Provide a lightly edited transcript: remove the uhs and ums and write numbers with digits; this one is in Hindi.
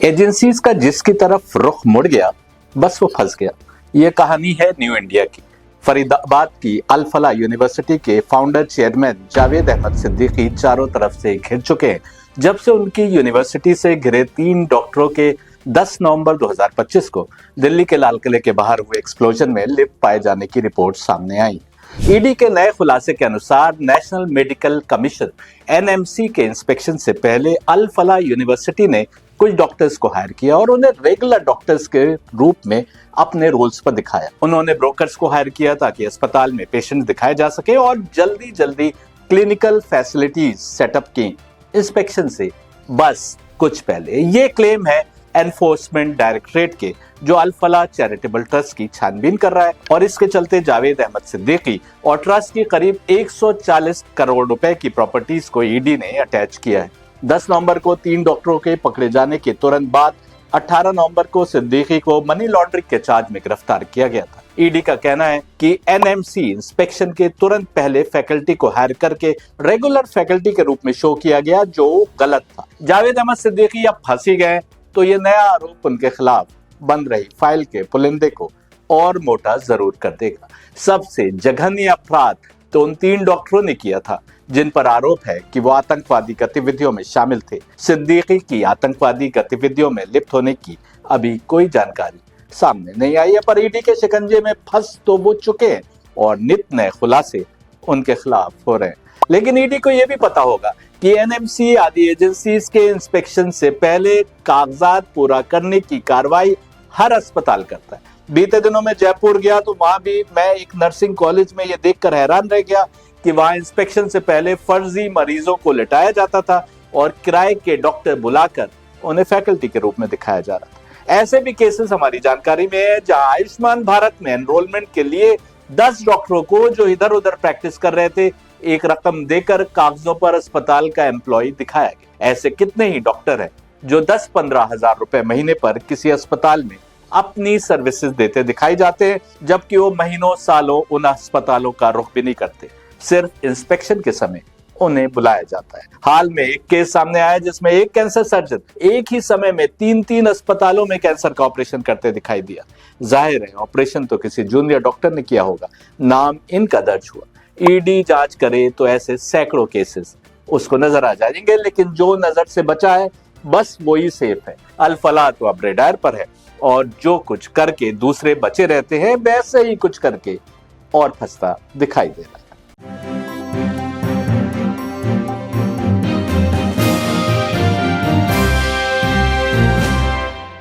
एजेंसीज का जिसकी तरफ रुख मुड़ गया बस वो फंस गया। ये कहानी है न्यू इंडिया की। फरीदाबाद की अल फला यूनिवर्सिटी के फाउंडर चेयरमैन जावेद अहमद सिद्दीकी चारों तरफ से घिर चुके हैं जब से उनकी यूनिवर्सिटी से घिरे 3 डॉक्टरों के 10 नवंबर 2025 को दिल्ली के लाल किले के बाहर हुए एक्सप्लोजन में लिप्त पाए जाने की रिपोर्ट सामने आई। ईडी के नए खुलासे के अनुसार नेशनल मेडिकल कमीशन एनएमसी के इंस्पेक्शन से पहले अल फला यूनिवर्सिटी ने कुछ डॉक्टर्स को हायर किया और उन्हें रेगुलर डॉक्टर्स के रूप में अपने रोल्स पर दिखाया। उन्होंने ब्रोकर्स को हायर किया ताकि अस्पताल में पेशेंट दिखाए जा सके और जल्दी जल्दी क्लिनिकल फैसिलिटीज सेटअप की। इंस्पेक्शन से बस कुछ पहले ये क्लेम है एनफोर्समेंट डायरेक्टरेट के, जो अल फला चैरिटेबल ट्रस्ट की छानबीन कर रहा है और इसके चलते जावेद अहमद सिद्दीकी और ट्रस्ट की करीब 140 करोड़ रुपए की प्रॉपर्टीज को ईडी ने अटैच किया है। 10 नवंबर को 3 डॉक्टरों के पकड़े जाने के तुरंत बाद 18 नवंबर को सिद्दीकी को मनी लॉन्ड्रिंग के चार्ज में गिरफ्तार किया गया था। ईडी का कहना है कि एनएमसी इंस्पेक्शन के तुरंत पहले फैकल्टी को हायर करके रेगुलर फैकल्टी के रूप में शो किया गया, जो गलत था। जावेद अहमद सिद्दीकी अब फंसी गए तो ये नया आरोप उनके खिलाफ बंद रही फाइल के पुलिंदे को और मोटा जरूर कर देगा। सबसे जघन्य अपराध तो उन 3 डॉक्टरों ने किया था जिन पर आरोप है कि वो आतंकवादी गतिविधियों में शामिल थे। सिद्दीकी की आतंकवादी गतिविधियों में लिप्त होने की अभी कोई जानकारी सामने नहीं आई है, पर ईडी के शिकंजे में फंस तो वो चुके हैं और नित नए खुलासे उनके खिलाफ हो रहे हैं। लेकिन ईडी को यह भी पता होगा कि एनएमसी आदि एजेंसीज के इंस्पेक्शन से पहले कागजात पूरा करने की कार्रवाई हर अस्पताल करता है। बीते दिनों में जयपुर गया तो वहां भी मैं एक नर्सिंग कॉलेज में ये देखकर हैरान रह गया कि वहां इंस्पेक्शन से पहले फर्जी मरीजों को लिटाया जाता था और किराए के डॉक्टर बुलाकर उन्हें फैकल्टी के रूप में दिखाया जा रहा था। ऐसे भी केसेस हमारी जानकारी में है जहां आयुष्मान भारत में एनरोलमेंट के लिए 10 डॉक्टरों को जो इधर उधर प्रैक्टिस कर रहे थे एक रकम देकर कागजों पर अस्पताल का एम्प्लॉय दिखाया गया। ऐसे कितने ही डॉक्टर हैं जो 10-15 हजार रुपए महीने पर किसी अस्पताल में अपनी सर्विसेज देते दिखाई जाते हैं, जबकि वो महीनों सालों उन अस्पतालों का रुख भी नहीं करते। सिर्फ इंस्पेक्शन के समय उन्हें बुलाया जाता है। हाल में एक केस सामने आया जिसमें एक कैंसर सर्जन एक ही समय में 3 अस्पतालों में कैंसर का ऑपरेशन करते दिखाई दिया। जाहिर है ऑपरेशन तो किसी जूनियर डॉक्टर ने किया होगा, नाम इनका दर्ज हुआ। ईडी जांच करे तो ऐसे सैकड़ों केसेस उसको नजर आ जाएंगे, लेकिन जो नजर से बचा है बस वही सेफ है। अल फला तो अब रेडार पर है और जो कुछ करके दूसरे बचे रहते हैं वैसे ही कुछ करके और फंसता दिखाई दे रहा है।